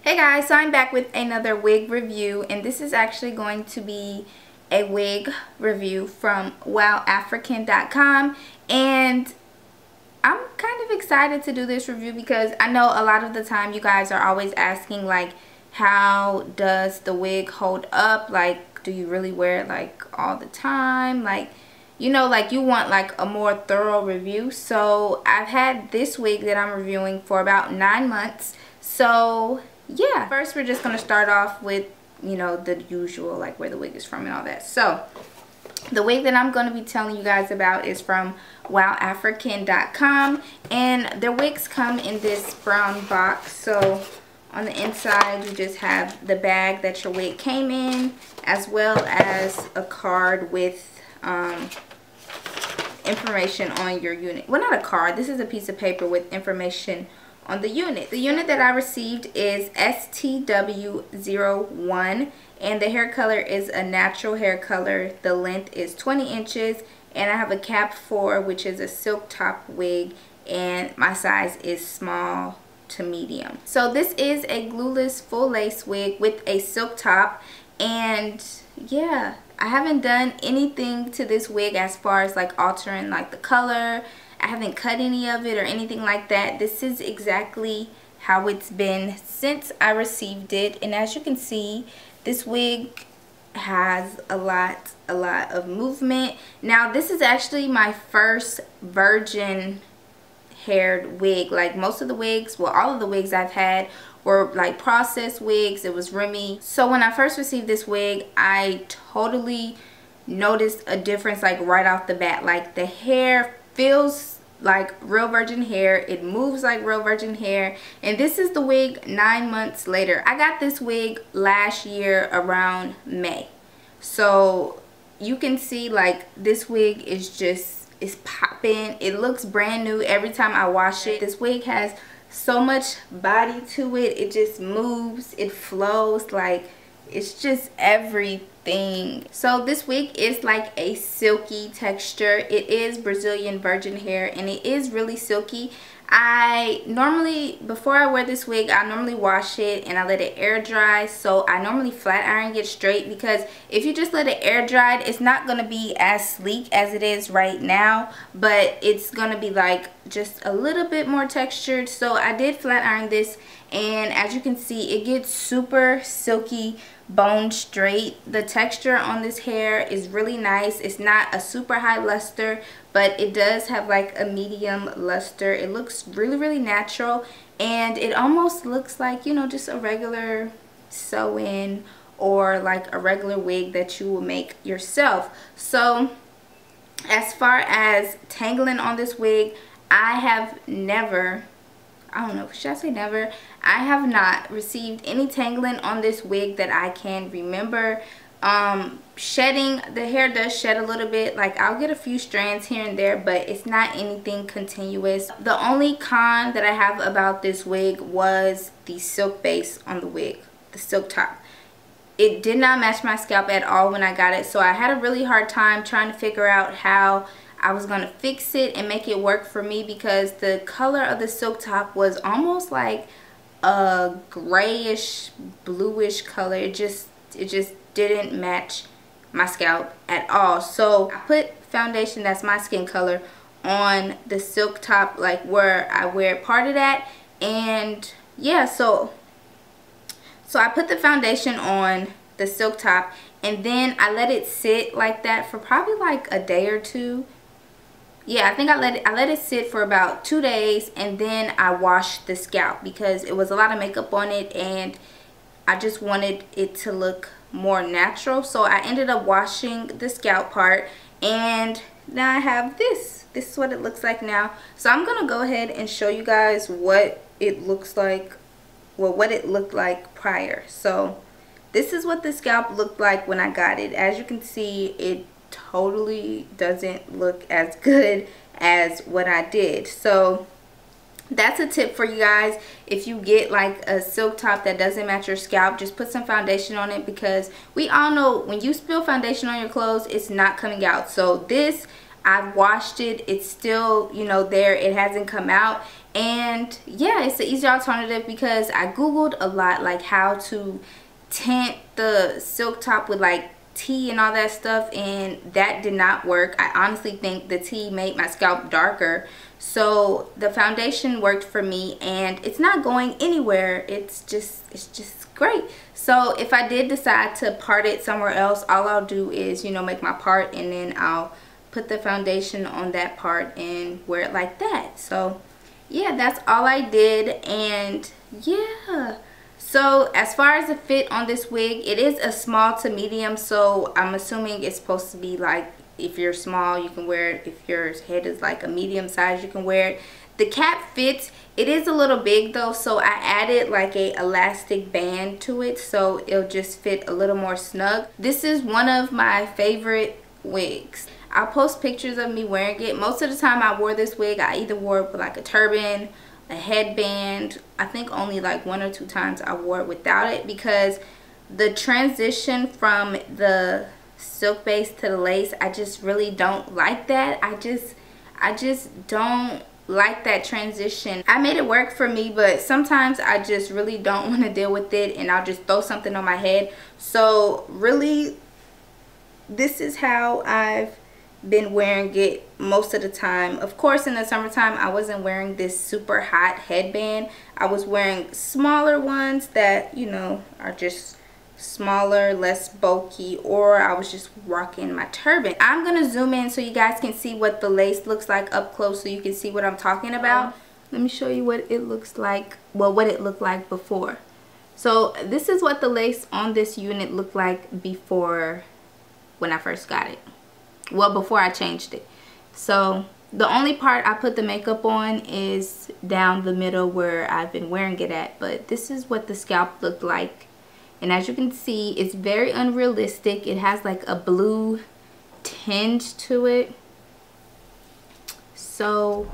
Hey guys, so I'm back with another wig review, and this is actually going to be a wig review from WowAfrican.com, and I'm kind of excited to do this review because I know a lot of the time you guys are always asking like, how does the wig hold up? Like, do you really wear it like all the time? Like, you know, like you want like a more thorough review. So I've had this wig that I'm reviewing for about 9 months. So yeah, first we're just gonna start off with, you know, the usual, like where the wig is from and all that. So the wig that I'm going to be telling you guys about is from WowAfrican.com, and their wigs come in this brown box. So on the inside you just have the bag that your wig came in, as well as a card with information on your unit. Well, not a card, this is a piece of paper with information on the unit. The unit that I received is STW01, and the hair color is a natural hair color. The length is 20 inches, and I have a Cap4, which is a silk top wig, and my size is small to medium. So this is a glueless full lace wig with a silk top, and yeah, I haven't done anything to this wig as far as like altering like the color. I haven't cut any of it or anything like that. This is exactly how it's been since I received it, and as you can see, this wig has a lot of movement. Now this is actually my first virgin haired wig. Like most of the wigs, well, all of the wigs I've had were like processed wigs. It was Remy. So when I first received this wig, I totally noticed a difference like right off the bat. Like the hair feels like real virgin hair, it moves like real virgin hair, and this is the wig 9 months later. I got this wig last year around May, so you can see like this wig is popping. It looks brand new every time I wash it. This wig has so much body to it. It just moves, it flows, like it's just everything. So this wig is like a silky texture. It is Brazilian virgin hair, and it is really silky. I normally, before I wear this wig, I normally wash it and I let it air dry. So I normally flat iron it straight, because if you just let it air dry, it's not going to be as sleek as it is right now, but it's going to be like just a little bit more textured. So I did flat iron this, and as you can see, it gets super silky, bone straight. The texture on this hair is really nice. It's not a super high luster, but it does have like a medium luster. It looks really natural, and it almost looks like, you know, just a regular sew-in or like a regular wig that you will make yourself. So as far as tangling on this wig, I have never, I don't know, should I say never? I have not received any tangling on this wig that I can remember. Shedding, the hair does shed a little bit. Like I'll get a few strands here and there, but it's not anything continuous. The only con that I have about this wig was the silk base on the wig, the silk top. It did not match my scalp at all when I got it, so I had a really hard time trying to figure out how I was going to fix it and make it work for me, because the color of the silk top was almost like a grayish bluish color. It just didn't match my scalp at all. So I put foundation that's my skin color on the silk top, like where I wear it parted at, and yeah, so I put the foundation on the silk top, and then I let it sit like that for probably like a day or two. Yeah, I think I let it sit for about 2 days, and then I washed the scalp because it was a lot of makeup on it and I just wanted it to look more natural. So I ended up washing the scalp part, and now I have this. This is what it looks like now. So I'm going to go ahead and show you guys what it looks like, well, what it looked like prior. So this is what the scalp looked like when I got it. As you can see, it totally doesn't look as good as what I did. So that's a tip for you guys. If you get like a silk top that doesn't match your scalp, just put some foundation on it, because we all know when you spill foundation on your clothes, it's not coming out. So this, I've washed it, it's still, you know, there, it hasn't come out, And yeah, it's an easy alternative because I googled a lot like how to tint the silk top with like tea and all that stuff, and that did not work. I honestly think the tea made my scalp darker. So the foundation worked for me, and it's not going anywhere. It's just great. So if I did decide to part it somewhere else, all I'll do is, you know, make my part, and then I'll put the foundation on that part and wear it like that. So yeah, that's all I did. And yeah, so as far as the fit on this wig, it is a small to medium, so I'm assuming it's supposed to be like, if you're small you can wear it, if your head is like a medium size you can wear it. The cap fits. It is a little big though, so I added like a elastic band to it so it'll just fit a little more snug. This is one of my favorite wigs. I'll post pictures of me wearing it. Most of the time I wore this wig, I either wore it with like a turban, a headband. I think only like 1 or 2 times I wore it without it, because the transition from the silk base to the lace, I just really don't like that. I just don't like that transition. I made it work for me, but sometimes I just really don't want to deal with it, and I'll just throw something on my head. So really, this is how I've been wearing it most of the time. Of course, in the summertime I wasn't wearing this super hot headband. I was wearing smaller ones that, you know, are just smaller, less bulky, or I was just rocking my turban. I'm gonna zoom in so you guys can see what the lace looks like up close, so you can see what I'm talking about. Let me show you what it looks like, well, what it looked like before. So this is what the lace on this unit looked like before, when I first got it. Well, before I changed it. So the only part I put the makeup on is down the middle where I've been wearing it at, but this is what the scalp looked like. And as you can see, it's very unrealistic. It has like a blue tinge to it. So